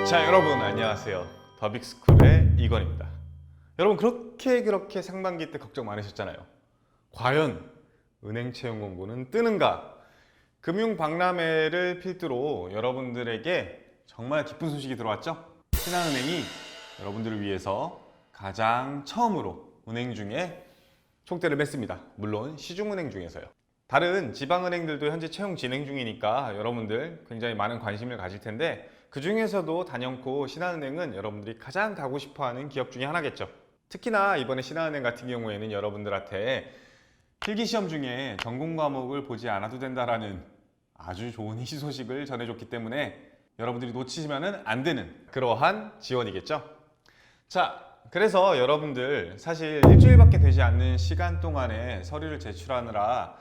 자, 여러분 안녕하세요. 더빅스쿨의 이건입니다. 여러분 그렇게 상반기 때 걱정 많으셨잖아요. 과연 은행 채용 공고는 뜨는가? 금융 박람회를 필두로 여러분들에게 정말 기쁜 소식이 들어왔죠? 신한은행이 여러분들을 위해서 가장 처음으로 은행 중에 총대를 맸습니다. 물론 시중은행 중에서요. 다른 지방은행들도 현재 채용 진행 중이니까 여러분들 굉장히 많은 관심을 가질 텐데, 그 중에서도 단연코 신한은행은 여러분들이 가장 가고 싶어하는 기업 중에 하나겠죠. 특히나 이번에 신한은행 같은 경우에는 여러분들한테 필기시험 중에 전공 과목을 보지 않아도 된다라는 아주 좋은 희소식을 전해줬기 때문에 여러분들이 놓치시면 안 되는 그러한 지원이겠죠. 자, 그래서 여러분들 사실 일주일밖에 되지 않는 시간 동안에 서류를 제출하느라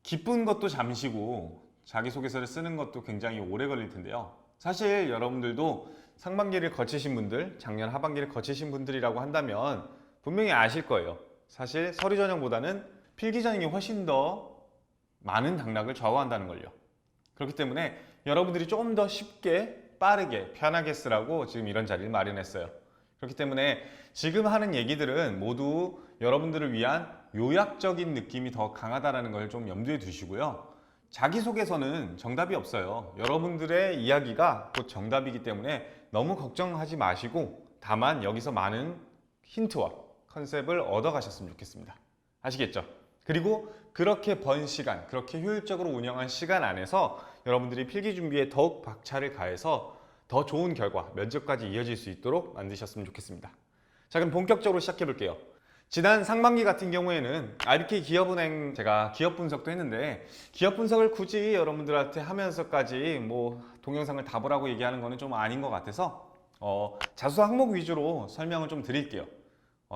기쁜 것도 잠시고 자기소개서를 쓰는 것도 굉장히 오래 걸릴 텐데요. 사실 여러분들도 상반기를 거치신 분들, 작년 하반기를 거치신 분들이라고 한다면 분명히 아실 거예요. 사실 서류 전형보다는 필기 전형이 훨씬 더 많은 당락을 좌우한다는 걸요. 그렇기 때문에 여러분들이 좀 더 쉽게, 빠르게, 편하게 쓰라고 지금 이런 자리를 마련했어요. 그렇기 때문에 지금 하는 얘기들은 모두 여러분들을 위한 요약적인 느낌이 더 강하다는 걸 좀 염두에 두시고요. 자기소개서는 정답이 없어요. 여러분들의 이야기가 곧 정답이기 때문에 너무 걱정하지 마시고 다만 여기서 많은 힌트와 컨셉을 얻어 가셨으면 좋겠습니다. 아시겠죠? 그리고 그렇게 번 시간, 그렇게 효율적으로 운영한 시간 안에서 여러분들이 필기 준비에 더욱 박차를 가해서 더 좋은 결과, 면접까지 이어질 수 있도록 만드셨으면 좋겠습니다. 자, 그럼 본격적으로 시작해 볼게요. 지난 상반기 같은 경우에는 IBK 기업은행 제가 기업 분석도 했는데, 기업 분석을 굳이 여러분들한테 하면서까지 뭐 동영상을 다 보라고 얘기하는 거는 좀 아닌 것 같아서 자수 항목 위주로 설명을 좀 드릴게요.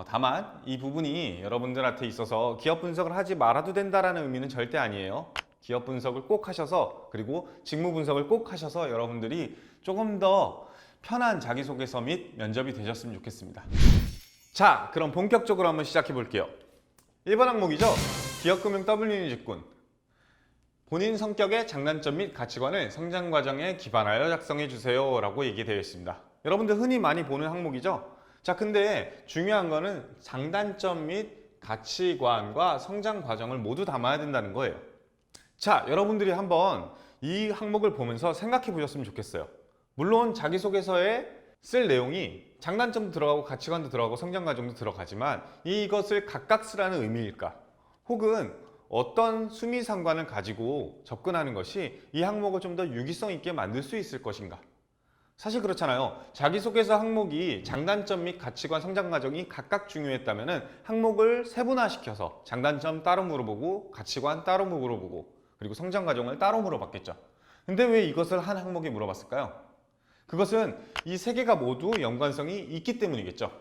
다만 이 부분이 여러분들한테 있어서 기업 분석을 하지 말아도 된다라는 의미는 절대 아니에요. 기업 분석을 꼭 하셔서, 그리고 직무 분석을 꼭 하셔서 여러분들이 조금 더 편한 자기소개서 및 면접이 되셨으면 좋겠습니다. 자, 그럼 본격적으로 한번 시작해 볼게요. 1번 항목이죠. 기업금융 W유니 직군. 본인 성격의 장단점 및 가치관을 성장 과정에 기반하여 작성해 주세요 라고 얘기되어 있습니다. 여러분들 흔히 많이 보는 항목이죠. 자, 근데 중요한 거는 장단점 및 가치관과 성장 과정을 모두 담아야 된다는 거예요. 자, 여러분들이 한번 이 항목을 보면서 생각해 보셨으면 좋겠어요. 물론 자기소개서에 쓸 내용이 장단점도 들어가고 가치관도 들어가고 성장 과정도 들어가지만 이것을 각각 쓰라는 의미일까? 혹은 어떤 수미상관을 가지고 접근하는 것이 이 항목을 좀 더 유기성 있게 만들 수 있을 것인가? 사실 그렇잖아요. 자기소개서 항목이 장단점 및 가치관, 성장 과정이 각각 중요했다면 항목을 세분화시켜서 장단점 따로 물어보고 가치관 따로 물어보고 그리고 성장 과정을 따로 물어봤겠죠. 근데 왜 이것을 한 항목에 물어봤을까요? 그것은 이 세 개가 모두 연관성이 있기 때문이겠죠.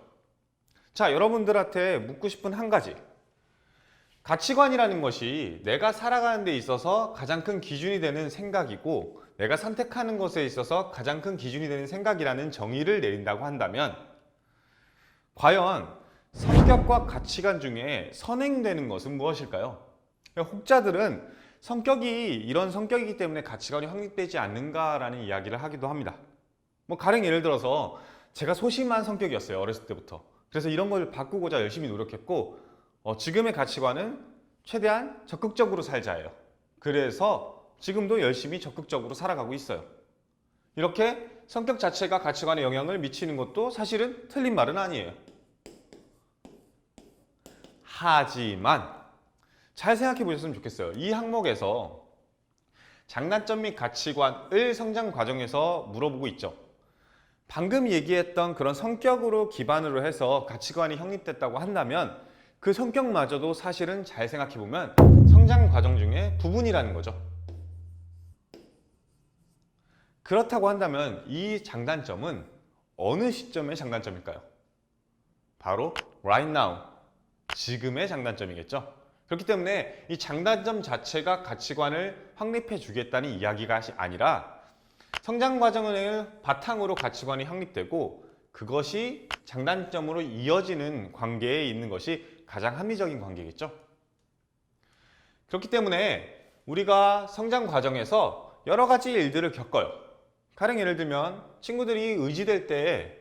자, 여러분들한테 묻고 싶은 한 가지. 가치관이라는 것이 내가 살아가는 데 있어서 가장 큰 기준이 되는 생각이고, 내가 선택하는 것에 있어서 가장 큰 기준이 되는 생각이라는 정의를 내린다고 한다면, 과연 성격과 가치관 중에 선행되는 것은 무엇일까요? 혹자들은 성격이 이런 성격이기 때문에 가치관이 확립되지 않는가라는 이야기를 하기도 합니다. 뭐 가령 예를 들어서 제가 소심한 성격이었어요, 어렸을 때부터. 그래서 이런 걸 바꾸고자 열심히 노력했고, 지금의 가치관은 최대한 적극적으로 살자예요. 그래서 지금도 열심히 적극적으로 살아가고 있어요. 이렇게 성격 자체가 가치관에 영향을 미치는 것도 사실은 틀린 말은 아니에요. 하지만 잘 생각해 보셨으면 좋겠어요. 이 항목에서 장단점 및 가치관을 성장 과정에서 물어보고 있죠. 방금 얘기했던 그런 성격으로 기반으로 해서 가치관이 형립됐다고 한다면 그 성격마저도 사실은 잘 생각해보면 성장 과정 중에 부분이라는 거죠. 그렇다고 한다면 이 장단점은 어느 시점의 장단점일까요? 바로 right now, 지금의 장단점이겠죠. 그렇기 때문에 이 장단점 자체가 가치관을 확립해 주겠다는 이야기가 아니라 성장 과정을 바탕으로 가치관이 확립되고 그것이 장단점으로 이어지는 관계에 있는 것이 가장 합리적인 관계겠죠. 그렇기 때문에 우리가 성장 과정에서 여러 가지 일들을 겪어요. 가령 예를 들면 친구들이 의지될 때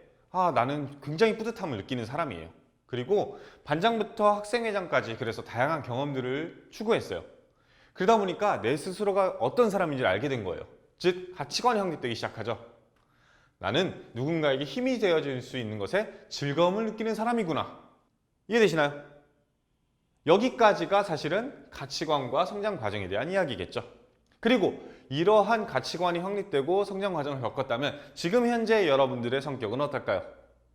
나는 굉장히 뿌듯함을 느끼는 사람이에요. 그리고 반장부터 학생회장까지 그래서 다양한 경험들을 추구했어요. 그러다 보니까 내 스스로가 어떤 사람인지를 알게 된 거예요. 즉 가치관이 확립되기 시작하죠. 나는 누군가에게 힘이 되어줄 수 있는 것에 즐거움을 느끼는 사람이구나. 이해되시나요? 여기까지가 사실은 가치관과 성장 과정에 대한 이야기겠죠. 그리고 이러한 가치관이 확립되고 성장 과정을 겪었다면 지금 현재 여러분들의 성격은 어떨까요?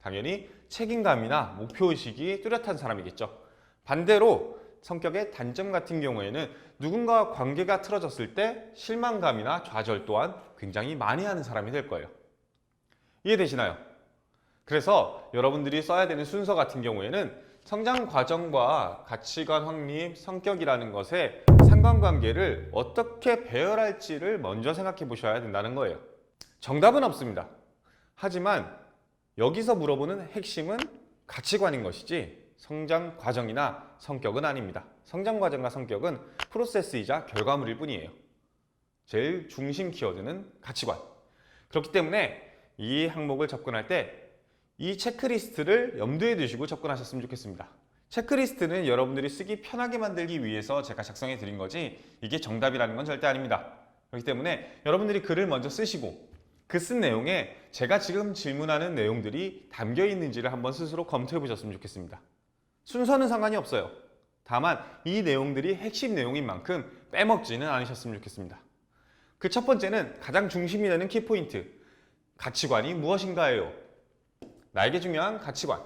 당연히 책임감이나 목표의식이 뚜렷한 사람이겠죠. 반대로 성격의 단점 같은 경우에는 누군가와 관계가 틀어졌을 때 실망감이나 좌절 또한 굉장히 많이 하는 사람이 될 거예요. 이해되시나요? 그래서 여러분들이 써야 되는 순서 같은 경우에는 성장 과정과 가치관 확립, 성격이라는 것의 상관관계를 어떻게 배열할지를 먼저 생각해 보셔야 된다는 거예요. 정답은 없습니다. 하지만 여기서 물어보는 핵심은 가치관인 것이지 성장 과정이나 성격은 아닙니다. 성장 과정과 성격은 프로세스이자 결과물일 뿐이에요. 제일 중심 키워드는 가치관. 그렇기 때문에 이 항목을 접근할 때 이 체크리스트를 염두에 두시고 접근하셨으면 좋겠습니다. 체크리스트는 여러분들이 쓰기 편하게 만들기 위해서 제가 작성해 드린 거지 이게 정답이라는 건 절대 아닙니다. 그렇기 때문에 여러분들이 글을 먼저 쓰시고 그 쓴 내용에 제가 지금 질문하는 내용들이 담겨 있는지를 한번 스스로 검토해 보셨으면 좋겠습니다. 순서는 상관이 없어요. 다만 이 내용들이 핵심 내용인 만큼 빼먹지는 않으셨으면 좋겠습니다. 그 첫 번째는 가장 중심이 되는 키포인트. 가치관이 무엇인가예요. 나에게 중요한 가치관.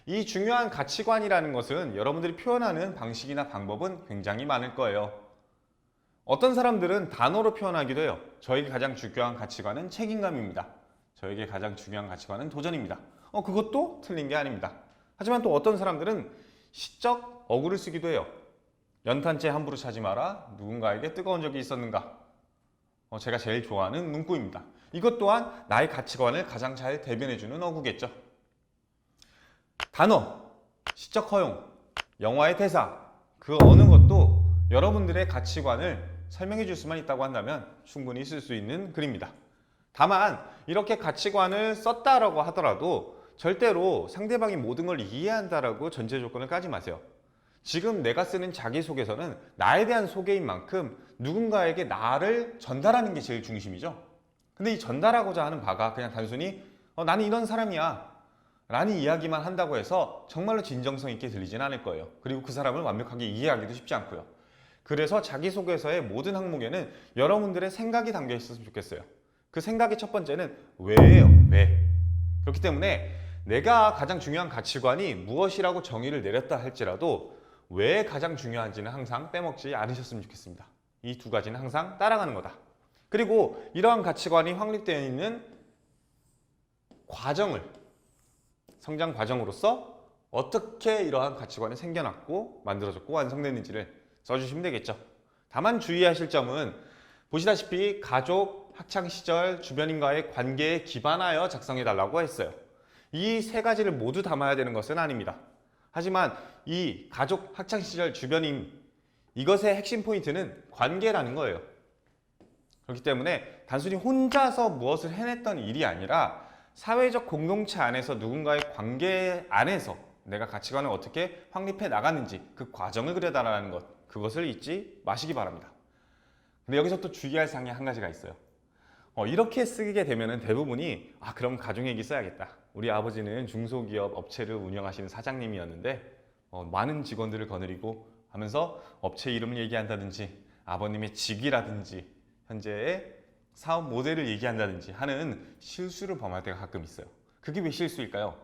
이 중요한 가치관이라는 것은 여러분들이 표현하는 방식이나 방법은 굉장히 많을 거예요. 어떤 사람들은 단어로 표현하기도 해요. 저에게 가장 중요한 가치관은 책임감입니다. 저에게 가장 중요한 가치관은 도전입니다. 그것도 틀린 게 아닙니다. 하지만 또 어떤 사람들은 시적 어구를 쓰기도 해요. 연탄재 함부로 차지 마라. 누군가에게 뜨거운 적이 있었는가? 제가 제일 좋아하는 문구입니다. 이것 또한 나의 가치관을 가장 잘 대변해주는 어구겠죠. 단어, 시적 허용, 영화의 대사, 그 어느 것도 여러분들의 가치관을 설명해 줄 수만 있다고 한다면 충분히 쓸 수 있는 글입니다. 다만 이렇게 가치관을 썼다라고 하더라도 절대로 상대방이 모든 걸 이해한다라고 전제 조건을 까지 마세요. 지금 내가 쓰는 자기소개서는 나에 대한 소개인 만큼 누군가에게 나를 전달하는 게 제일 중심이죠. 근데 이 전달하고자 하는 바가 그냥 단순히 나는 이런 사람이야 라는 이야기만 한다고 해서 정말로 진정성 있게 들리진 않을 거예요. 그리고 그 사람을 완벽하게 이해하기도 쉽지 않고요. 그래서 자기소개서의 모든 항목에는 여러분들의 생각이 담겨 있었으면 좋겠어요. 그 생각의 첫 번째는 왜예요. 왜? 그렇기 때문에 내가 가장 중요한 가치관이 무엇이라고 정의를 내렸다 할지라도 왜 가장 중요한지는 항상 빼먹지 않으셨으면 좋겠습니다. 이 두 가지는 항상 따라가는 거다. 그리고 이러한 가치관이 확립되어 있는 과정을 성장 과정으로서 어떻게 이러한 가치관이 생겨났고 만들어졌고 완성됐는지를 써주시면 되겠죠. 다만 주의하실 점은 보시다시피 가족, 학창시절, 주변인과의 관계에 기반하여 작성해달라고 했어요. 이 세 가지를 모두 담아야 되는 것은 아닙니다. 하지만 이 가족, 학창시절, 주변인 이것의 핵심 포인트는 관계라는 거예요. 그렇기 때문에 단순히 혼자서 무엇을 해냈던 일이 아니라 사회적 공동체 안에서 누군가의 관계 안에서 내가 가치관을 어떻게 확립해 나갔는지 그 과정을 그려달라는 것, 그것을 잊지 마시기 바랍니다. 근데 여기서 또 주의할 사항이 한 가지가 있어요. 이렇게 쓰게 되면 대부분이 그럼 가족얘기 써야겠다. 우리 아버지는 중소기업 업체를 운영하시는 사장님이었는데 많은 직원들을 거느리고 하면서 업체 이름을 얘기한다든지 아버님의 직위라든지 현재의 사업 모델을 얘기한다든지 하는 실수를 범할 때가 가끔 있어요. 그게 왜 실수일까요?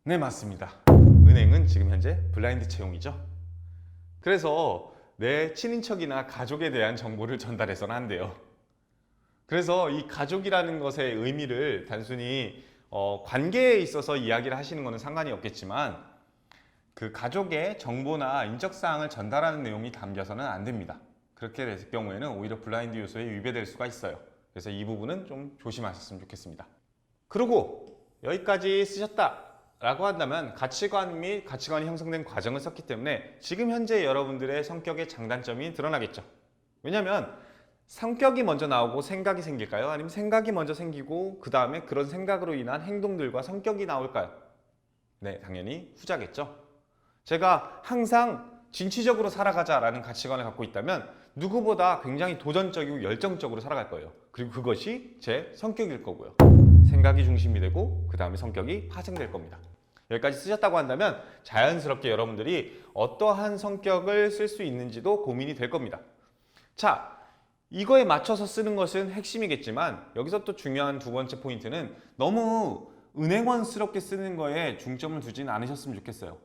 네, 맞습니다. 은행은 지금 현재 블라인드 채용이죠. 그래서 내 친인척이나 가족에 대한 정보를 전달해서는 안 돼요. 그래서 이 가족이라는 것의 의미를 단순히 관계에 있어서 이야기를 하시는 것은 상관이 없겠지만 그 가족의 정보나 인적사항을 전달하는 내용이 담겨서는 안 됩니다. 그렇게 됐을 경우에는 오히려 블라인드 요소에 위배될 수가 있어요. 그래서 이 부분은 좀 조심하셨으면 좋겠습니다. 그리고 여기까지 쓰셨다 라고 한다면 가치관 및 가치관이 형성된 과정을 썼기 때문에 지금 현재 여러분들의 성격의 장단점이 드러나겠죠. 왜냐하면 성격이 먼저 나오고 생각이 생길까요? 아니면 생각이 먼저 생기고 그 다음에 그런 생각으로 인한 행동들과 성격이 나올까요? 네, 당연히 후자겠죠. 제가 항상 진취적으로 살아가자라는 가치관을 갖고 있다면 누구보다 굉장히 도전적이고 열정적으로 살아갈 거예요. 그리고 그것이 제 성격일 거고요. 생각이 중심이 되고 그 다음에 성격이 파생될 겁니다. 여기까지 쓰셨다고 한다면 자연스럽게 여러분들이 어떠한 성격을 쓸 수 있는지도 고민이 될 겁니다. 자, 이거에 맞춰서 쓰는 것은 핵심이겠지만 여기서 또 중요한 두 번째 포인트는 너무 은행원스럽게 쓰는 거에 중점을 두진 않으셨으면 좋겠어요.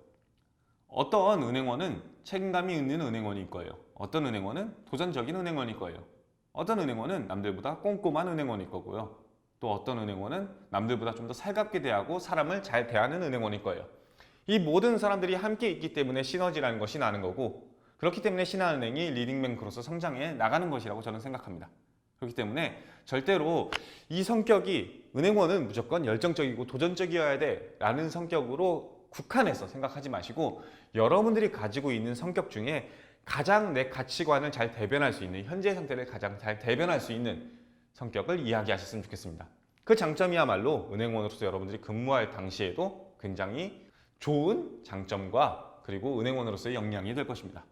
어떤 은행원은 책임감이 있는 은행원일 거예요. 어떤 은행원은 도전적인 은행원일 거예요. 어떤 은행원은 남들보다 꼼꼼한 은행원일 거고요. 또 어떤 은행원은 남들보다 좀 더 살갑게 대하고 사람을 잘 대하는 은행원일 거예요. 이 모든 사람들이 함께 있기 때문에 시너지라는 것이 나는 거고, 그렇기 때문에 신한은행이 리딩뱅크로서 성장해 나가는 것이라고 저는 생각합니다. 그렇기 때문에 절대로 이 성격이 은행원은 무조건 열정적이고 도전적이어야 돼 라는 성격으로 국한해서 생각하지 마시고, 여러분들이 가지고 있는 성격 중에 가장 내 가치관을 잘 대변할 수 있는, 현재 상태를 가장 잘 대변할 수 있는 성격을 이야기하셨으면 좋겠습니다. 그 장점이야말로 은행원으로서 여러분들이 근무할 당시에도 굉장히 좋은 장점과 그리고 은행원으로서의 역량이 될 것입니다.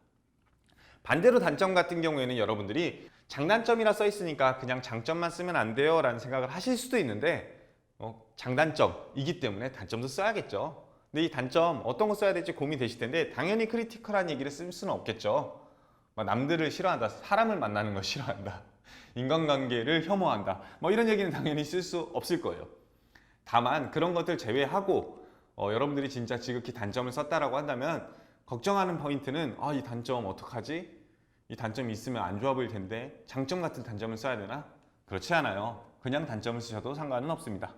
반대로 단점 같은 경우에는 여러분들이 장단점이라 써 있으니까 그냥 장점만 쓰면 안 돼요 라는 생각을 하실 수도 있는데, 장단점이기 때문에 단점도 써야겠죠. 근데 이 단점 어떤 거 써야 될지 고민되실 텐데 당연히 크리티컬한 얘기를 쓸 수는 없겠죠. 남들을 싫어한다, 사람을 만나는 걸 싫어한다, 인간관계를 혐오한다, 이런 얘기는 당연히 쓸 수 없을 거예요. 다만 그런 것들 제외하고 여러분들이 진짜 지극히 단점을 썼다라고 한다면 걱정하는 포인트는 이 단점 어떡하지? 이 단점이 있으면 안 좋아 보일 텐데 장점 같은 단점을 써야 되나? 그렇지 않아요. 그냥 단점을 쓰셔도 상관은 없습니다.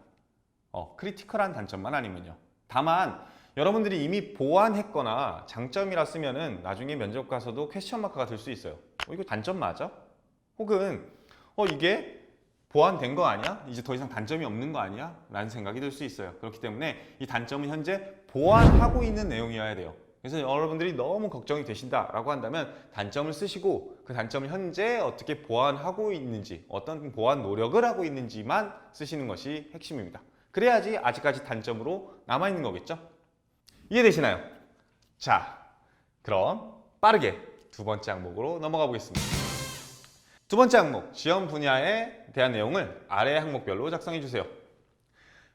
크리티컬한 단점만 아니면요. 다만 여러분들이 이미 보완했거나 장점이라 쓰면은 나중에 면접 가서도 퀘스천 마크가 될 수 있어요. 이거 단점 맞아? 혹은 이게 보완된 거 아니야? 이제 더 이상 단점이 없는 거 아니야? 라는 생각이 들 수 있어요. 그렇기 때문에 이 단점은 현재 보완하고 있는 내용이어야 돼요. 그래서 여러분들이 너무 걱정이 되신다라고 한다면 단점을 쓰시고 그 단점을 현재 어떻게 보완하고 있는지, 어떤 보완 노력을 하고 있는지만 쓰시는 것이 핵심입니다. 그래야지 아직까지 단점으로 남아있는 거겠죠? 이해되시나요? 자, 그럼 빠르게 두 번째 항목으로 넘어가 보겠습니다. 두 번째 항목, 지원 분야에 대한 내용을 아래 항목별로 작성해 주세요.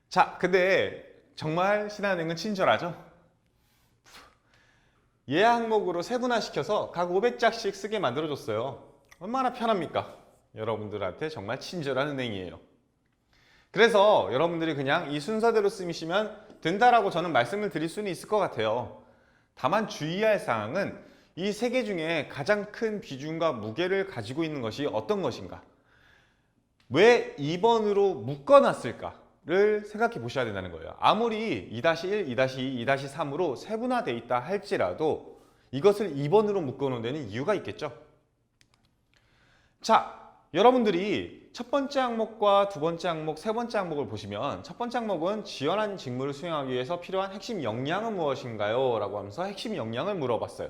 자, 근데 정말 신한은행은 친절하죠? 예 항목으로 세분화시켜서 각 500장씩 쓰게 만들어줬어요. 얼마나 편합니까? 여러분들한테 정말 친절한 은행이에요. 그래서 여러분들이 그냥 이 순서대로 쓰시면 된다라고 저는 말씀을 드릴 수는 있을 것 같아요. 다만 주의할 사항은 이 세 개 중에 가장 큰 비중과 무게를 가지고 있는 것이 어떤 것인가? 왜 2번으로 묶어놨을까를 생각해 보셔야 된다는 거예요. 아무리 2-1, 2-2, 2-3으로 세분화되어 있다 할지라도 이것을 2번으로 묶어놓은 데는 이유가 있겠죠. 자, 여러분들이 첫 번째 항목과 두 번째 항목, 세 번째 항목을 보시면 첫 번째 항목은 지원한 직무를 수행하기 위해서 필요한 핵심 역량은 무엇인가요? 라고 하면서 핵심 역량을 물어봤어요.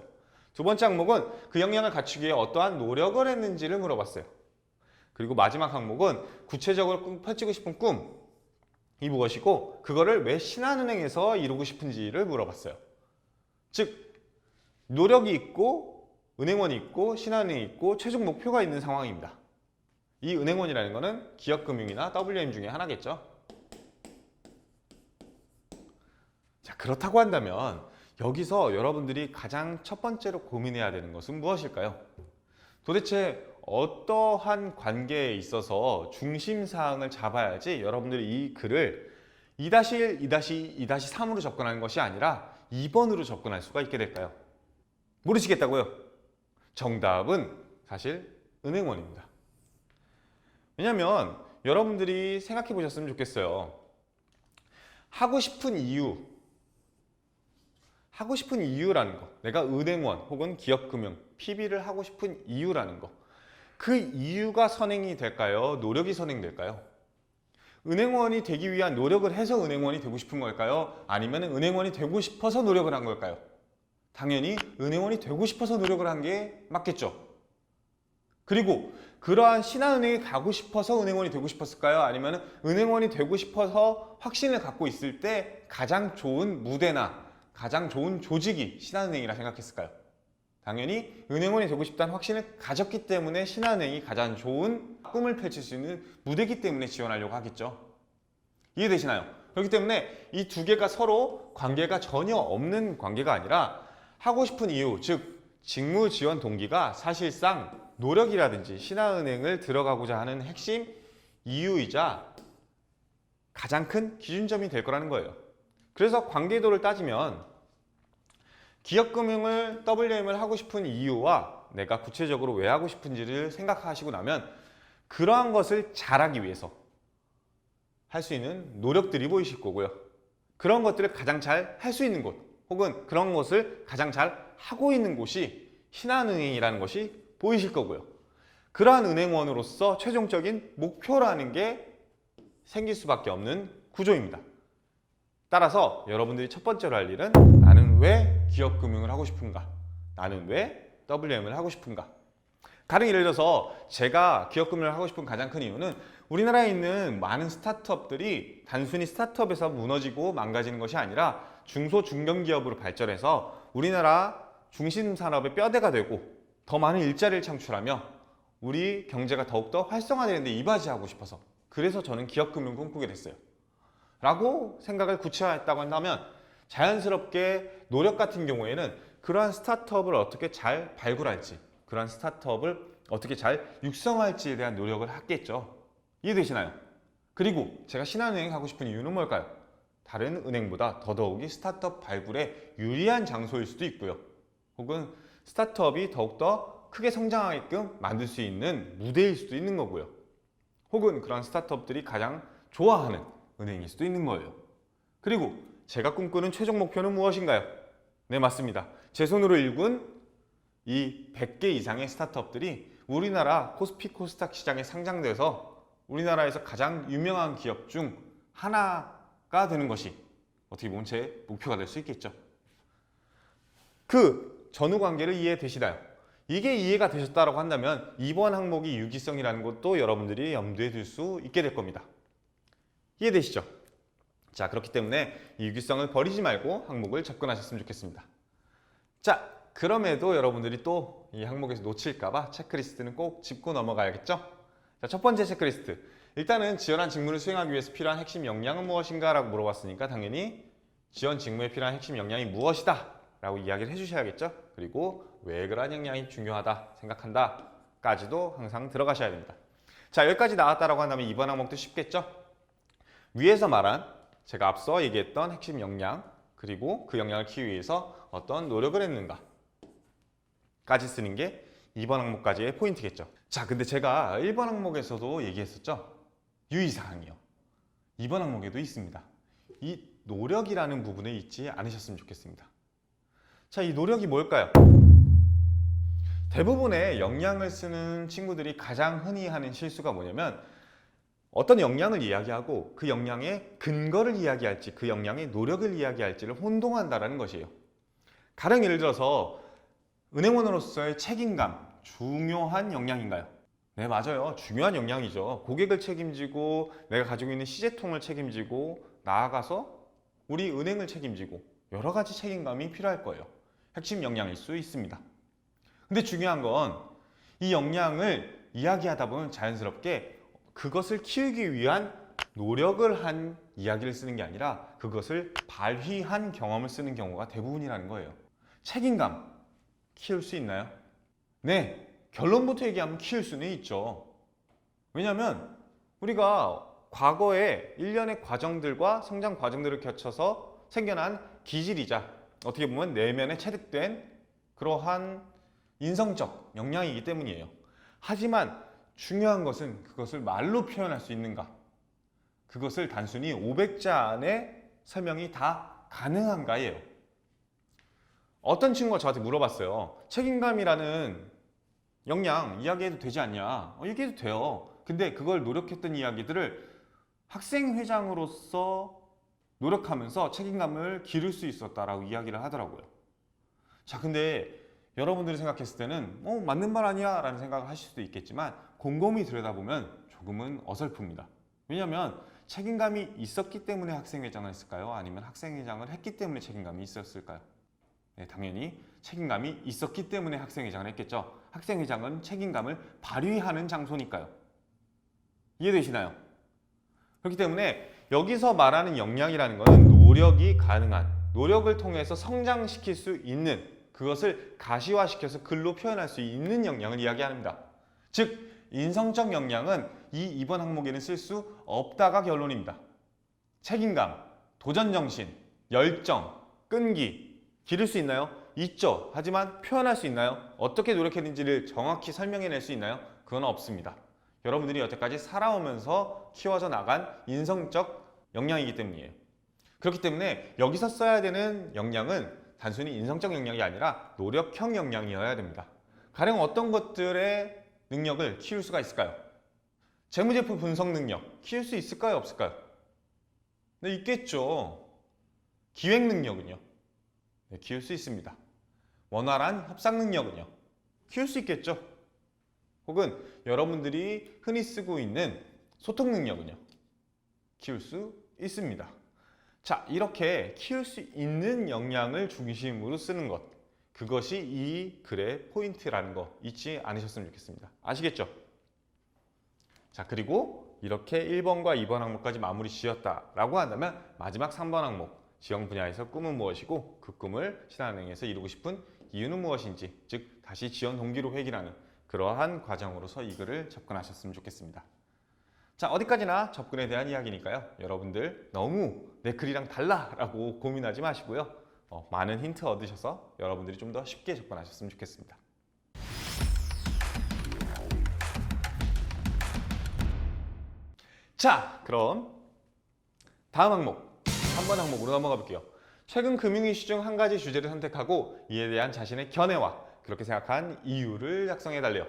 두 번째 항목은 그 역량을 갖추기 위해 어떠한 노력을 했는지를 물어봤어요. 그리고 마지막 항목은 구체적으로 펼치고 싶은 꿈이 무엇이고 그거를 왜 신한은행에서 이루고 싶은지를 물어봤어요. 즉, 노력이 있고 은행원이 있고 신한은행이 있고 최종 목표가 있는 상황입니다. 이 은행원이라는 것은 기업금융이나 WM 중에 하나겠죠. 자, 그렇다고 한다면 여기서 여러분들이 가장 첫 번째로 고민해야 되는 것은 무엇일까요? 도대체 어떠한 관계에 있어서 중심사항을 잡아야지 여러분들이 이 글을 2-1, 2-2, 2-3으로 접근하는 것이 아니라 2번으로 접근할 수가 있게 될까요? 모르시겠다고요? 정답은 사실 은행원입니다. 왜냐하면 여러분들이 생각해 보셨으면 좋겠어요. 하고 싶은 이유라는 거, 내가 은행원 혹은 기업금융, PB를 하고 싶은 이유라는 거, 그 이유가 선행이 될까요? 노력이 선행될까요? 은행원이 되기 위한 노력을 해서 은행원이 되고 싶은 걸까요? 아니면 은행원이 되고 싶어서 노력을 한 걸까요? 당연히 은행원이 되고 싶어서 노력을 한 게 맞겠죠. 그리고 그러한 신한은행에 가고 싶어서 은행원이 되고 싶었을까요? 아니면 은행원이 되고 싶어서 확신을 갖고 있을 때 가장 좋은 무대나 가장 좋은 조직이 신한은행이라 생각했을까요? 당연히 은행원이 되고 싶다는 확신을 가졌기 때문에 신한은행이 가장 좋은 꿈을 펼칠 수 있는 무대이기 때문에 지원하려고 하겠죠. 이해되시나요? 그렇기 때문에 이 두 개가 서로 관계가 전혀 없는 관계가 아니라 하고 싶은 이유, 즉 직무 지원 동기가 사실상 노력이라든지 신한은행을 들어가고자 하는 핵심 이유이자 가장 큰 기준점이 될 거라는 거예요. 그래서 관계도를 따지면 기업금융을 WM을 하고 싶은 이유와 내가 구체적으로 왜 하고 싶은지를 생각하시고 나면 그러한 것을 잘하기 위해서 할 수 있는 노력들이 보이실 거고요. 그런 것들을 가장 잘 할 수 있는 곳 혹은 그런 것을 가장 잘 하고 있는 곳이 신한은행이라는 것이 보이실 거고요. 그러한 은행원으로서 최종적인 목표라는 게 생길 수밖에 없는 구조입니다. 따라서 여러분들이 첫 번째로 할 일은 나는 왜 기업금융을 하고 싶은가? 나는 왜 WM을 하고 싶은가? 가령 예를 들어서 제가 기업금융을 하고 싶은 가장 큰 이유는 우리나라에 있는 많은 스타트업들이 단순히 스타트업에서 무너지고 망가지는 것이 아니라 중소 중견기업으로 발전해서 우리나라 중심 산업의 뼈대가 되고 더 많은 일자리를 창출하며 우리 경제가 더욱더 활성화되는 데 이바지하고 싶어서 그래서 저는 기업금융을 꿈꾸게 됐어요. 라고 생각을 구체화했다고 한다면 자연스럽게 노력 같은 경우에는 그러한 스타트업을 어떻게 잘 발굴할지 그러한 스타트업을 어떻게 잘 육성할지에 대한 노력을 하겠죠. 이해되시나요? 그리고 제가 신한은행 가고 싶은 이유는 뭘까요? 다른 은행보다 더더욱이 스타트업 발굴에 유리한 장소일 수도 있고요. 혹은 스타트업이 더욱더 크게 성장하게끔 만들 수 있는 무대일 수도 있는 거고요. 혹은 그런 스타트업들이 가장 좋아하는 은행일 수도 있는 거예요. 그리고 제가 꿈꾸는 최종 목표는 무엇인가요? 네, 맞습니다. 제 손으로 일군 이 100개 이상의 스타트업들이 우리나라 코스피 코스닥 시장에 상장돼서 우리나라에서 가장 유명한 기업 중 하나가 되는 것이 어떻게 보면 제 목표가 될 수 있겠죠. 그 전후 관계를 이해되시나요? 이게 이해가 되셨다고 한다면 이번 항목이 유기성이라는 것도 여러분들이 염두에 둘 수 있게 될 겁니다. 이해되시죠? 자, 그렇기 때문에 이 유기성을 버리지 말고 항목을 접근하셨으면 좋겠습니다. 자, 그럼에도 여러분들이 또 이 항목에서 놓칠까봐 체크리스트는 꼭 짚고 넘어가야겠죠? 자, 첫 번째 체크리스트. 일단은 지원한 직무를 수행하기 위해서 필요한 핵심 역량은 무엇인가? 라고 물어봤으니까 당연히 지원 직무에 필요한 핵심 역량이 무엇이다? 라고 이야기를 해주셔야겠죠? 그리고 왜 그러한 역량이 중요하다 생각한다 까지도 항상 들어가셔야 됩니다. 자, 여기까지 나왔다라고 한다면 이번 항목도 쉽겠죠? 위에서 말한 제가 앞서 얘기했던 핵심 역량 그리고 그 역량을 키우기 위해서 어떤 노력을 했는가 까지 쓰는 게 2번 항목까지의 포인트겠죠. 자, 근데 제가 1번 항목에서도 얘기했었죠. 유의사항이요. 2번 항목에도 있습니다. 이 노력이라는 부분에 잊지 않으셨으면 좋겠습니다. 자, 이 노력이 뭘까요? 대부분의 역량을 쓰는 친구들이 가장 흔히 하는 실수가 뭐냐면 어떤 역량을 이야기하고 그 역량의 근거를 이야기할지 그 역량의 노력을 이야기할지를 혼동한다는 것이에요. 가령 예를 들어서 은행원으로서의 책임감, 중요한 역량인가요? 네, 맞아요. 중요한 역량이죠. 고객을 책임지고 내가 가지고 있는 시제통을 책임지고 나아가서 우리 은행을 책임지고 여러 가지 책임감이 필요할 거예요. 핵심 역량일 수 있습니다. 근데 중요한 건 이 역량을 이야기하다 보면 자연스럽게 그것을 키우기 위한 노력을 한 이야기를 쓰는 게 아니라 그것을 발휘한 경험을 쓰는 경우가 대부분이라는 거예요. 책임감 키울 수 있나요? 네, 결론부터 얘기하면 키울 수는 있죠. 왜냐하면 우리가 과거에 일련의 과정들과 성장 과정들을 거쳐서 생겨난 기질이자 어떻게 보면 내면에 체득된 그러한 인성적 역량이기 때문이에요. 하지만 중요한 것은 그것을 말로 표현할 수 있는가? 그것을 단순히 500자 안에 설명이 다 가능한가예요. 어떤 친구가 저한테 물어봤어요. 책임감이라는 역량 이야기해도 되지 않냐? 얘기해도 돼요. 근데 그걸 노력했던 이야기들을 학생회장으로서 노력하면서 책임감을 기를 수 있었다라고 이야기를 하더라고요. 자, 근데 여러분들이 생각했을 때는 맞는 말 아니야? 라는 생각을 하실 수도 있겠지만 곰곰이 들여다보면 조금은 어설픕니다. 왜냐하면 책임감이 있었기 때문에 학생회장을 했을까요? 아니면 학생회장을 했기 때문에 책임감이 있었을까요? 네, 당연히 책임감이 있었기 때문에 학생회장을 했겠죠. 학생회장은 책임감을 발휘하는 장소니까요. 이해되시나요? 그렇기 때문에 여기서 말하는 역량이라는 것은 노력이 가능한, 노력을 통해서 성장시킬 수 있는, 그것을 가시화시켜서 글로 표현할 수 있는 역량을 이야기합니다. 즉, 인성적 역량은 이번 항목에는 쓸 수 없다가 결론입니다. 책임감, 도전정신, 열정, 끈기, 기를 수 있나요? 있죠. 하지만 표현할 수 있나요? 어떻게 노력했는지를 정확히 설명해낼 수 있나요? 그건 없습니다. 여러분들이 여태까지 살아오면서 키워져 나간 인성적 역량이기 때문이에요. 그렇기 때문에 여기서 써야 되는 역량은 단순히 인성적 역량이 아니라 노력형 역량이어야 됩니다. 가령 어떤 것들의 능력을 키울 수가 있을까요? 재무제표 분석 능력, 키울 수 있을까요? 없을까요? 네, 있겠죠. 기획 능력은요? 네, 키울 수 있습니다. 원활한 협상 능력은요? 키울 수 있겠죠. 혹은 여러분들이 흔히 쓰고 있는 소통 능력은요? 키울 수 있습니다. 자, 이렇게 키울 수 있는 역량을 중심으로 쓰는 것, 그것이 이 글의 포인트라는 거 잊지 않으셨으면 좋겠습니다. 아시겠죠? 자, 그리고 이렇게 1번과 2번 항목까지 마무리 지었다라고 한다면 마지막 3번 항목, 지형 분야에서 꿈은 무엇이고 그 꿈을 신한은행에서 이루고 싶은 이유는 무엇인지, 즉 다시 지원 동기로 회귀하는 그러한 과정으로서 이 글을 접근하셨으면 좋겠습니다. 자, 어디까지나 접근에 대한 이야기니까요. 여러분들 너무 내 글이랑 달라라고 고민하지 마시고요. 많은 힌트 얻으셔서 여러분들이 좀 더 쉽게 접근하셨으면 좋겠습니다. 자, 그럼 다음 항목, 3번 항목으로 넘어가 볼게요. 최근 금융 이슈 중 한 가지 주제를 선택하고 이에 대한 자신의 견해와 그렇게 생각한 이유를 작성해 달래요.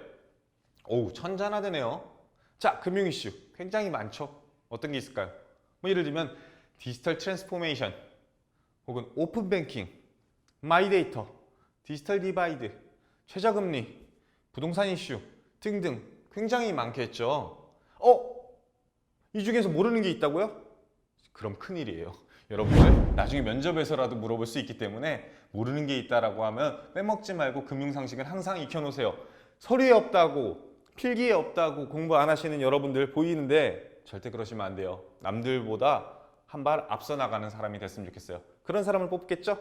오우, 천잔하되네요. 자, 금융 이슈 굉장히 많죠. 어떤 게 있을까요? 뭐 예를 들면 디지털 트랜스포메이션, 혹은 오픈 뱅킹, 마이데이터, 디지털 디바이드, 최저금리, 부동산 이슈 등등 굉장히 많겠죠. 이 중에서 모르는 게 있다고요? 그럼 큰일이에요. 여러분들 나중에 면접에서라도 물어볼 수 있기 때문에 모르는 게 있다라고 하면 빼먹지 말고 금융상식은 항상 익혀놓으세요. 서류에 없다고, 필기에 없다고 공부 안 하시는 여러분들 보이는데 절대 그러시면 안 돼요. 남들보다 한 발 앞서 나가는 사람이 됐으면 좋겠어요. 그런 사람을 뽑겠죠?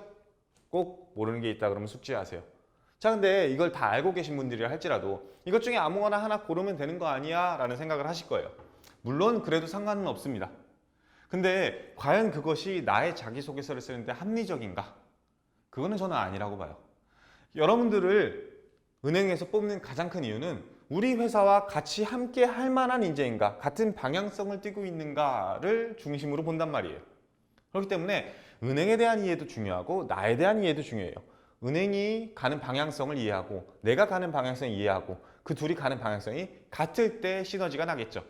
꼭 모르는 게 있다 그러면 숙지하세요. 자, 근데 이걸 다 알고 계신 분들이라 할지라도 이것 중에 아무거나 하나 고르면 되는 거 아니야? 라는 생각을 하실 거예요. 물론 그래도 상관은 없습니다. 근데 과연 그것이 나의 자기소개서를 쓰는데 합리적인가? 그거는 저는 아니라고 봐요. 여러분들을 은행에서 뽑는 가장 큰 이유는 우리 회사와 같이 함께 할 만한 인재인가, 같은 방향성을 띠고 있는가를 중심으로 본단 말이에요. 그렇기 때문에 은행에 대한 이해도 중요하고 나에 대한 이해도 중요해요. 은행이 가는 방향성을 이해하고 내가 가는 방향성을 이해하고 그 둘이 가는 방향성이 같을 때 시너지가 나겠죠.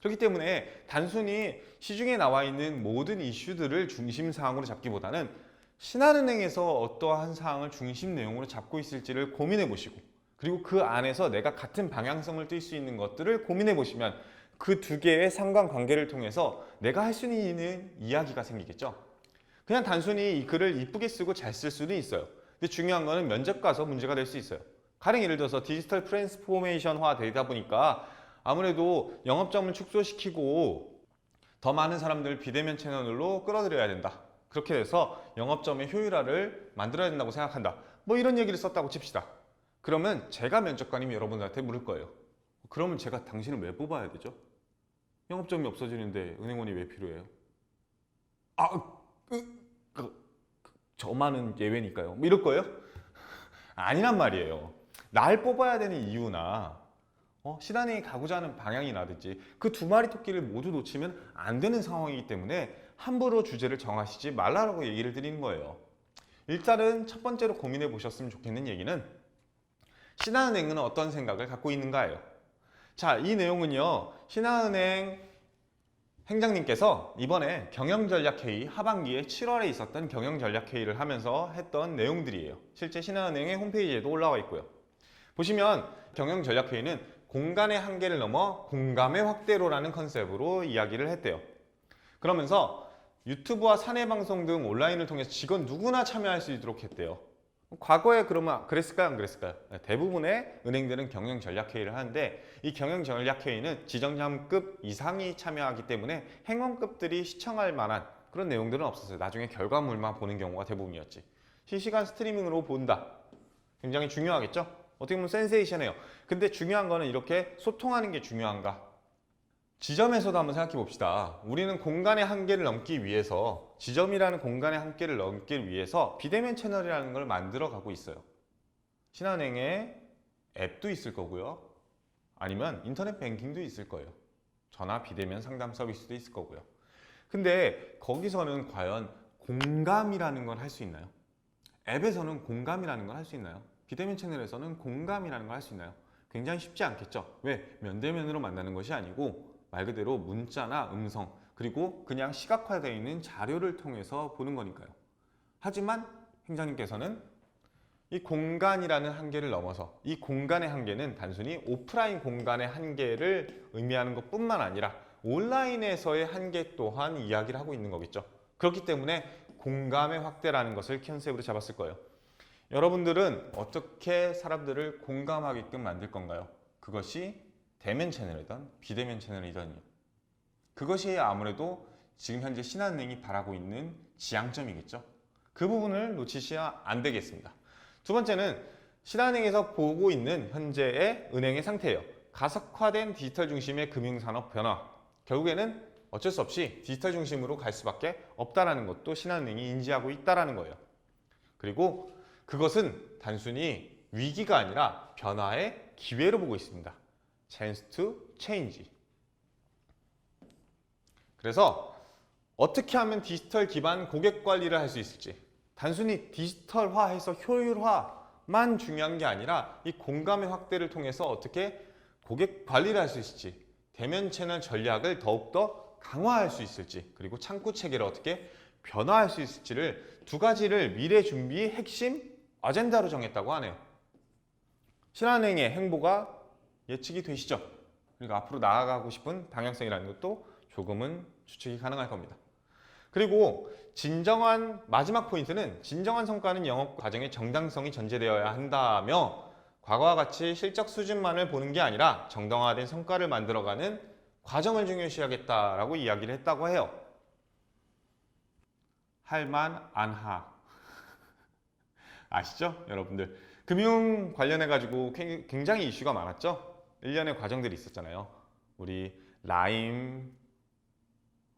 그렇기 때문에 단순히 시중에 나와 있는 모든 이슈들을 중심 사항으로 잡기보다는 신한은행에서 어떠한 사항을 중심 내용으로 잡고 있을지를 고민해 보시고, 그리고 그 안에서 내가 같은 방향성을 띌 수 있는 것들을 고민해 보시면 그 두 개의 상관관계를 통해서 내가 할 수 있는 이야기가 생기겠죠. 그냥 단순히 이 글을 이쁘게 쓰고 잘 쓸 수는 있어요. 근데 중요한 거는 면접 가서 문제가 될 수 있어요. 가령 예를 들어서 디지털 트랜스포메이션화 되다 보니까 아무래도 영업점을 축소시키고 더 많은 사람들을 비대면 채널로 끌어들여야 된다. 그렇게 돼서 영업점의 효율화를 만들어야 된다고 생각한다. 뭐 이런 얘기를 썼다고 칩시다. 그러면 제가 면접관이면 여러분들한테 물을 거예요. 그러면 제가 당신을 왜 뽑아야 되죠? 영업점이 없어지는데 은행원이 왜 필요해요? 저만은 예외니까요. 뭐 이럴 거예요? 아니란 말이에요. 날 뽑아야 되는 이유나 신한은행이 가고자 하는 방향이라든지 그 두 마리 토끼를 모두 놓치면 안 되는 상황이기 때문에 함부로 주제를 정하시지 말라고 얘기를 드리는 거예요. 일단은 첫 번째로 고민해 보셨으면 좋겠는 얘기는 신한은행은 어떤 생각을 갖고 있는가예요. 자, 이 내용은요, 신한은행 행장님께서 이번에 경영전략회의 하반기에 7월에 있었던 경영전략회의를 하면서 했던 내용들이에요. 실제 신한은행의 홈페이지에도 올라와 있고요. 보시면 경영전략회의는 공간의 한계를 넘어 공감의 확대로라는 컨셉으로 이야기를 했대요. 그러면서 유튜브와 사내 방송 등 온라인을 통해서 직원 누구나 참여할 수 있도록 했대요. 과거에 그러면 그랬을까요? 안 그랬을까요? 대부분의 은행들은 경영 전략 회의를 하는데 이 경영 전략 회의는 지점장급 이상이 참여하기 때문에 행원급들이 시청할 만한 그런 내용들은 없었어요. 나중에 결과물만 보는 경우가 대부분이었지. 실시간 스트리밍으로 본다. 굉장히 중요하겠죠? 어떻게 보면 센세이션해요. 근데 중요한 거는 이렇게 소통하는 게 중요한가? 지점에서도 한번 생각해 봅시다. 우리는 공간의 한계를 넘기 위해서, 지점이라는 공간의 한계를 넘기 위해서 비대면 채널이라는 걸 만들어 가고 있어요. 신한은행에 앱도 있을 거고요. 아니면 인터넷 뱅킹도 있을 거예요. 전화 비대면 상담 서비스도 있을 거고요. 근데 거기서는 과연 공감이라는 걸 할 수 있나요? 앱에서는 공감이라는 걸 할 수 있나요? 비대면 채널에서는 공감이라는 걸 할 수 있나요? 굉장히 쉽지 않겠죠? 왜? 면대면으로 만나는 것이 아니고 말 그대로 문자나 음성 그리고 그냥 시각화되어 있는 자료를 통해서 보는 거니까요. 하지만 행장님께서는 이 공간이라는 한계를 넘어서 이 공간의 한계는 단순히 오프라인 공간의 한계를 의미하는 것뿐만 아니라 온라인에서의 한계 또한 이야기를 하고 있는 거겠죠. 그렇기 때문에 공감의 확대라는 것을 컨셉으로 잡았을 거예요. 여러분들은 어떻게 사람들을 공감하게끔 만들 건가요? 그것이 대면 채널이든 비대면 채널이든 그것이 아무래도 지금 현재 신한은행이 바라고 있는 지향점이겠죠. 그 부분을 놓치시면 안 되겠습니다. 두 번째는 신한은행에서 보고 있는 현재의 은행의 상태예요. 가속화된 디지털 중심의 금융산업 변화. 결국에는 어쩔 수 없이 디지털 중심으로 갈 수밖에 없다는 것도 신한은행이 인지하고 있다는 거예요. 그리고 그것은 단순히 위기가 아니라 변화의 기회로 보고 있습니다. Chance to change. 그래서 어떻게 하면 디지털 기반 고객 관리를 할 수 있을지, 단순히 디지털화해서 효율화만 중요한 게 아니라 이 공감의 확대를 통해서 어떻게 고객 관리를 할 수 있을지, 대면 채널 전략을 더욱더 강화할 수 있을지, 그리고 창구 체계를 어떻게 변화할 수 있을지를 두 가지를 미래 준비 핵심 아젠다로 정했다고 하네요. 신한은행의 행보가 예측이 되시죠? 그리고 앞으로 나아가고 싶은 방향성이라는 것도 조금은 추측이 가능할 겁니다. 그리고 진정한 마지막 포인트는 진정한 성과는 영업 과정의 정당성이 전제되어야 한다며 과거와 같이 실적 수준만을 보는 게 아니라 정당화된 성과를 만들어가는 과정을 중요시하겠다라고 이야기를 했다고 해요. 할만 안하 아시죠? 여러분들 금융 관련해가지고 굉장히 이슈가 많았죠? 일련의 과정들이 있었잖아요. 우리 라임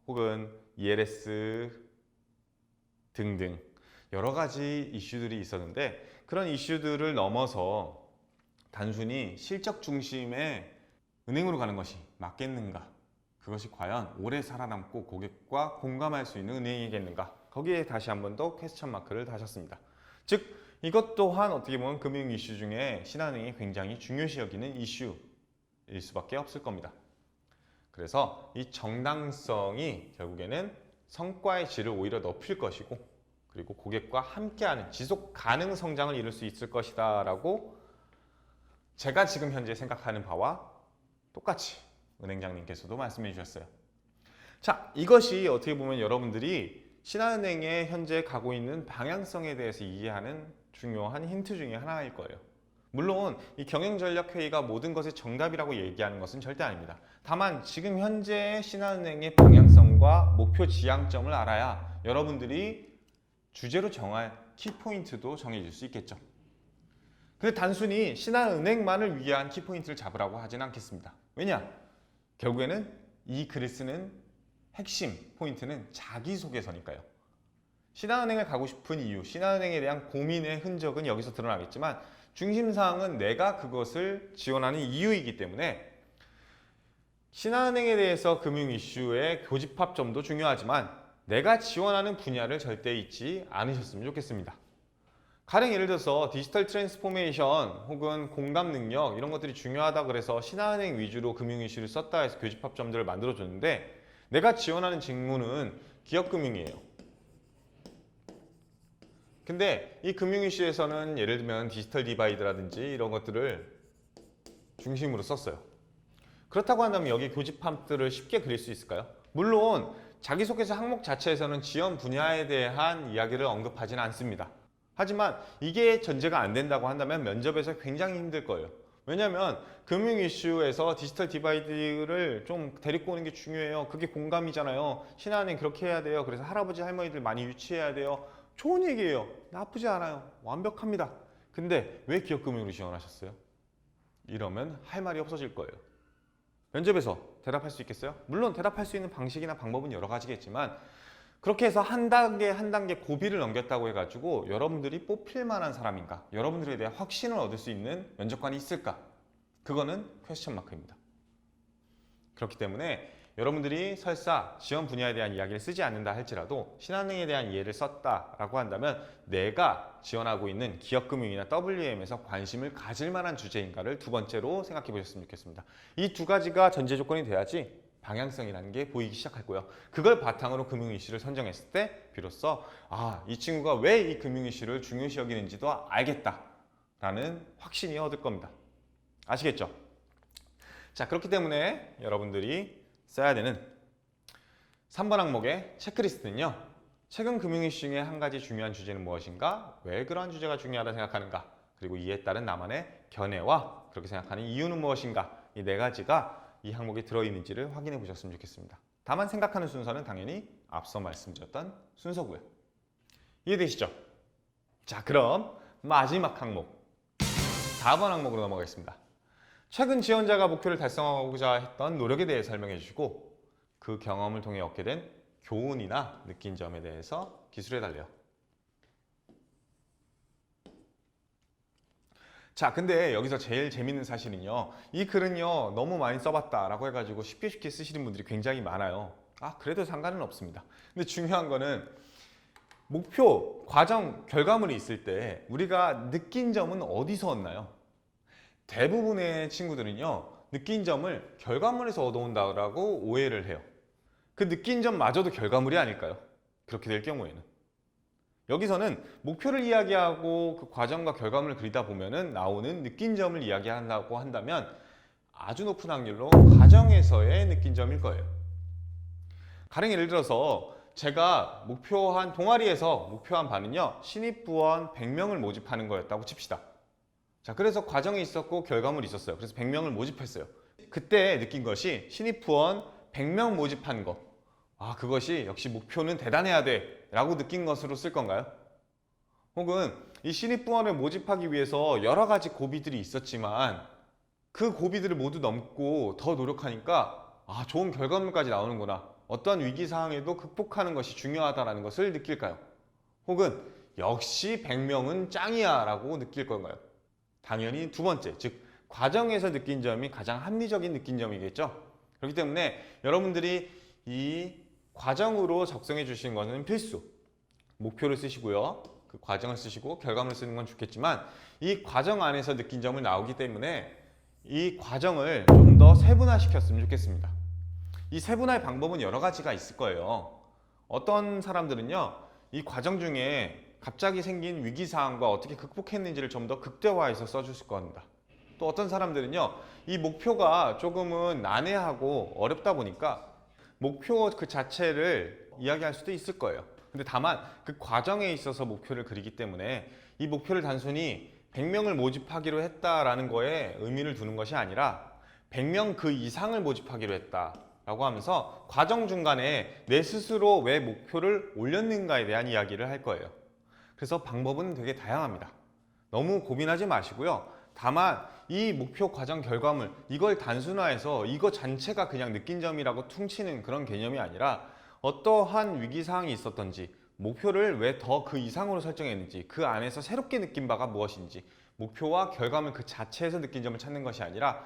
혹은 ELS 등등 여러 가지 이슈들이 있었는데 그런 이슈들을 넘어서 단순히 실적 중심의 은행으로 가는 것이 맞겠는가? 그것이 과연 오래 살아남고 고객과 공감할 수 있는 은행이겠는가? 거기에 다시 한 번 더 퀘스천 마크를 다셨습니다. 즉 이것 또한 어떻게 보면 금융 이슈 중에 신한은행이 굉장히 중요시 여기는 이슈일 수밖에 없을 겁니다. 그래서 이 정당성이 결국에는 성과의 질을 오히려 높일 것이고 그리고 고객과 함께하는 지속 가능 성장을 이룰 수 있을 것이다 라고 제가 지금 현재 생각하는 바와 똑같이 은행장님께서도 말씀해 주셨어요. 자, 이것이 어떻게 보면 여러분들이 신한은행의 현재 가고 있는 방향성에 대해서 이해하는 중요한 힌트 중에 하나일 거예요. 물론 이 경영전략회의가 모든 것의 정답이라고 얘기하는 것은 절대 아닙니다. 다만 지금 현재 신한은행의 방향성과 목표 지향점을 알아야 여러분들이 주제로 정할 키포인트도 정해질 수 있겠죠. 근데 단순히 신한은행만을 위한 키포인트를 잡으라고 하진 않겠습니다. 왜냐? 결국에는 이 글을 쓰는 핵심 포인트는 자기소개서니까요. 신한은행을 가고 싶은 이유, 신한은행에 대한 고민의 흔적은 여기서 드러나겠지만 중심사항은 내가 그것을 지원하는 이유이기 때문에 신한은행에 대해서 금융 이슈의 교집합점도 중요하지만 내가 지원하는 분야를 절대 잊지 않으셨으면 좋겠습니다. 가령 예를 들어서 디지털 트랜스포메이션 혹은 공감 능력 이런 것들이 중요하다 그래서 신한은행 위주로 금융 이슈를 썼다 해서 교집합점들을 만들어줬는데 내가 지원하는 직무는 기업금융이에요. 근데 이 금융 이슈에서는 예를 들면 디지털 디바이드라든지 이런 것들을 중심으로 썼어요. 그렇다고 한다면 여기 교집합들을 쉽게 그릴 수 있을까요? 물론 자기소개서 항목 자체에서는 지원 분야에 대한 이야기를 언급하지는 않습니다. 하지만 이게 전제가 안 된다고 한다면 면접에서 굉장히 힘들 거예요. 왜냐하면 금융 이슈에서 디지털 디바이드를 좀 데리고 오는 게 중요해요. 그게 공감이잖아요. 신한은행 그렇게 해야 돼요. 그래서 할아버지 할머니들 많이 유치해야 돼요. 좋은 얘기예요. 나쁘지 않아요. 완벽합니다. 근데 왜 기업금융으로 지원하셨어요? 이러면 할 말이 없어질 거예요. 면접에서 대답할 수 있겠어요? 물론 대답할 수 있는 방식이나 방법은 여러 가지겠지만 그렇게 해서 한 단계 한 단계 고비를 넘겼다고 해가지고 여러분들이 뽑힐 만한 사람인가? 여러분들에 대한 확신을 얻을 수 있는 면접관이 있을까? 그거는 퀘스천 마크입니다. 그렇기 때문에 여러분들이 설사 지원 분야에 대한 이야기를 쓰지 않는다 할지라도 신한은행에 대한 이해를 썼다라고 한다면 내가 지원하고 있는 기업금융이나 WM에서 관심을 가질 만한 주제인가를 두 번째로 생각해 보셨으면 좋겠습니다. 이 두 가지가 전제 조건이 돼야지 방향성이라는 게 보이기 시작할 거예요. 그걸 바탕으로 금융 이슈를 선정했을 때 비로소 이 친구가 왜 이 금융 이슈를 중요시 여기는지도 알겠다라는 확신이 얻을 겁니다. 아시겠죠? 자, 그렇기 때문에 여러분들이 써야 되는 3번 항목의 체크리스트는요. 최근 금융 이슈 중에 한 가지 중요한 주제는 무엇인가? 왜 그러한 주제가 중요하다 생각하는가? 그리고 이에 따른 나만의 견해와 그렇게 생각하는 이유는 무엇인가? 이 네 가지가 이 항목에 들어있는지를 확인해 보셨으면 좋겠습니다. 다만 생각하는 순서는 당연히 앞서 말씀드렸던 순서고요. 이해되시죠? 자, 그럼 마지막 항목 4번 항목으로 넘어가겠습니다. 최근 지원자가 목표를 달성하고자 했던 노력에 대해 설명해 주시고 그 경험을 통해 얻게 된 교훈이나 느낀 점에 대해서 기술해 달래요. 자, 근데 여기서 제일 재밌는 사실은요. 이 글은요. 너무 많이 써봤다라고 해가지고 쉽게 쓰시는 분들이 굉장히 많아요. 그래도 상관은 없습니다. 근데 중요한 거는 목표, 과정, 결과물이 있을 때 우리가 느낀 점은 어디서 얻나요? 대부분의 친구들은요. 느낀 점을 결과물에서 얻어온다고 오해를 해요. 그 느낀 점마저도 결과물이 아닐까요? 그렇게 될 경우에는. 여기서는 목표를 이야기하고 그 과정과 결과물을 그리다 보면은 나오는 느낀 점을 이야기한다고 한다면 아주 높은 확률로 과정에서의 느낀 점일 거예요. 가령 예를 들어서 제가 목표한 동아리에서 목표한 바는요. 신입부원 100명을 모집하는 거였다고 칩시다. 자, 그래서 과정이 있었고 결과물이 있었어요. 그래서 100명을 모집했어요. 그때 느낀 것이 신입부원 100명 모집한 거. 그것이 역시 목표는 대단해야 돼 라고 느낀 것으로 쓸 건가요? 혹은 이 신입부원을 모집하기 위해서 여러 가지 고비들이 있었지만 그 고비들을 모두 넘고 더 노력하니까 좋은 결과물까지 나오는구나. 어떠한 위기 상황에도 극복하는 것이 중요하다는 것을 느낄까요? 혹은 역시 100명은 짱이야 라고 느낄 건가요? 당연히 두 번째, 즉 과정에서 느낀 점이 가장 합리적인 느낀 점이겠죠. 그렇기 때문에 여러분들이 이 과정으로 작성해 주신 것은 필수. 목표를 쓰시고요. 그 과정을 쓰시고 결과물을 쓰는 건 좋겠지만 이 과정 안에서 느낀 점을 나오기 때문에 이 과정을 좀 더 세분화시켰으면 좋겠습니다. 이 세분화의 방법은 여러 가지가 있을 거예요. 어떤 사람들은요. 이 과정 중에 갑자기 생긴 위기사항과 어떻게 극복했는지를 좀 더 극대화해서 써주실 겁니다. 또 어떤 사람들은요. 이 목표가 조금은 난해하고 어렵다 보니까 목표 그 자체를 이야기할 수도 있을 거예요. 근데 다만 그 과정에 있어서 목표를 그리기 때문에 이 목표를 단순히 100명을 모집하기로 했다라는 거에 의미를 두는 것이 아니라 100명 그 이상을 모집하기로 했다라고 하면서 과정 중간에 내 스스로 왜 목표를 올렸는가에 대한 이야기를 할 거예요. 그래서 방법은 되게 다양합니다. 너무 고민하지 마시고요. 다만 이 목표 과정 결과물 이걸 단순화해서 이거 전체가 그냥 느낀 점이라고 퉁치는 그런 개념이 아니라 어떠한 위기사항이 있었던지 목표를 왜 더 그 이상으로 설정했는지 그 안에서 새롭게 느낀 바가 무엇인지 목표와 결과물 그 자체에서 느낀 점을 찾는 것이 아니라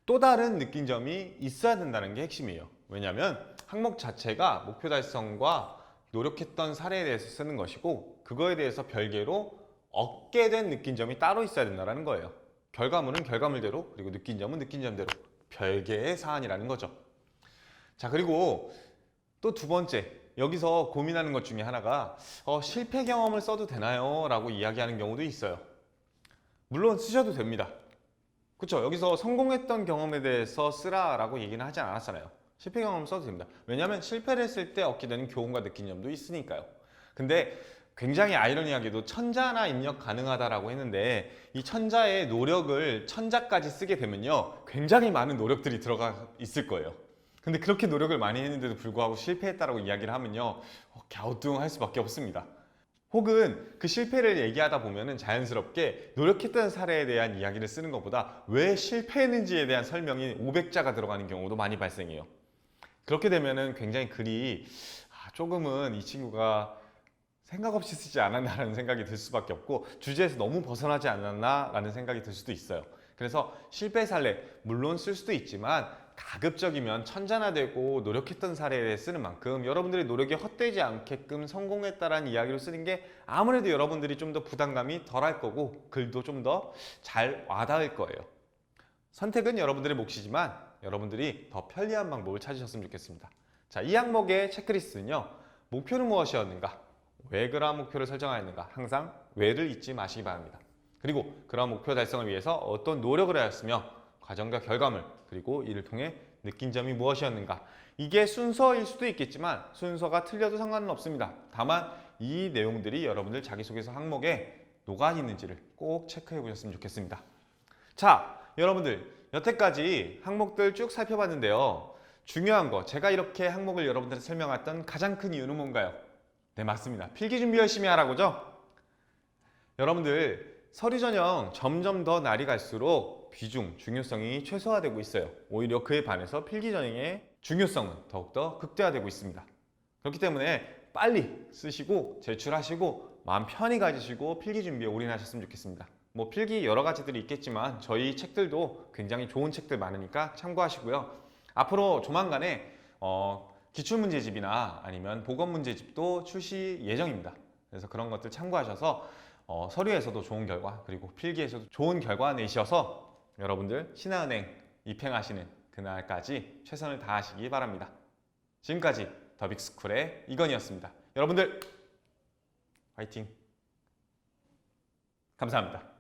또 다른 느낀 점이 있어야 된다는 게 핵심이에요. 왜냐하면 항목 자체가 목표 달성과 노력했던 사례에 대해서 쓰는 것이고 그거에 대해서 별개로 얻게 된 느낀 점이 따로 있어야 된다는 거예요. 결과물은 결과물대로 그리고 느낀 점은 느낀 점대로 별개의 사안이라는 거죠. 자, 그리고 또 두 번째 여기서 고민하는 것 중에 하나가 실패 경험을 써도 되나요? 라고 이야기하는 경우도 있어요. 물론 쓰셔도 됩니다. 그쵸? 여기서 성공했던 경험에 대해서 쓰라라고 얘기는 하지 않았잖아요. 실패 경험 써도 됩니다. 왜냐하면 실패를 했을 때 얻게 되는 교훈과 느낀 점도 있으니까요. 근데 굉장히 아이러니하게도 천자나 입력 가능하다라고 했는데 이 천자의 노력을 천자까지 쓰게 되면요, 굉장히 많은 노력들이 들어가 있을 거예요. 근데 그렇게 노력을 많이 했는데도 불구하고 실패했다라고 이야기를 하면요, 갸우뚱할 수밖에 없습니다. 혹은 그 실패를 얘기하다 보면은 자연스럽게 노력했던 사례에 대한 이야기를 쓰는 것보다 왜 실패했는지에 대한 설명이 500자가 들어가는 경우도 많이 발생해요. 그렇게 되면은 굉장히 글이 조금은 이 친구가 생각 없이 쓰지 않았나라는 생각이 들 수밖에 없고 주제에서 너무 벗어나지 않았나라는 생각이 들 수도 있어요. 그래서 실패 사례 물론 쓸 수도 있지만 가급적이면 천자나되고 노력했던 사례에 대해 쓰는 만큼 여러분들의 노력이 헛되지 않게끔 성공했다라는 이야기로 쓰는 게 아무래도 여러분들이 좀 더 부담감이 덜할 거고 글도 좀 더 잘 와닿을 거예요. 선택은 여러분들의 몫이지만 여러분들이 더 편리한 방법을 찾으셨으면 좋겠습니다. 자, 이 항목의 체크리스트는요, 목표는 무엇이었는가, 왜 그러한 목표를 설정하였는가, 항상 왜를 잊지 마시기 바랍니다. 그리고 그러한 목표 달성을 위해서 어떤 노력을 하였으며 과정과 결과물, 그리고 이를 통해 느낀 점이 무엇이었는가. 이게 순서일 수도 있겠지만 순서가 틀려도 상관은 없습니다. 다만 이 내용들이 여러분들 자기소개서 항목에 녹아 있는지를 꼭 체크해 보셨으면 좋겠습니다. 자, 여러분들 여태까지 항목들 쭉 살펴봤는데요, 중요한 거, 제가 이렇게 항목을 여러분들한테 설명했던 가장 큰 이유는 뭔가요? 네, 맞습니다. 필기 준비 열심히 하라고죠? 여러분들 서류 전형 점점 더 날이 갈수록 비중, 중요성이 최소화되고 있어요. 오히려 그에 반해서 필기 전형의 중요성은 더욱더 극대화되고 있습니다. 그렇기 때문에 빨리 쓰시고 제출하시고 마음 편히 가지시고 필기 준비에 올인하셨으면 좋겠습니다. 뭐 필기 여러 가지들이 있겠지만 저희 책들도 굉장히 좋은 책들 많으니까 참고하시고요. 앞으로 조만간에 기출문제집이나 아니면 보건문제집도 출시 예정입니다. 그래서 그런 것들 참고하셔서 서류에서도 좋은 결과, 그리고 필기에서도 좋은 결과 내셔서 여러분들 신한은행 입행하시는 그날까지 최선을 다하시기 바랍니다. 지금까지 더빅스쿨의 이건희였습니다. 여러분들 화이팅! 감사합니다.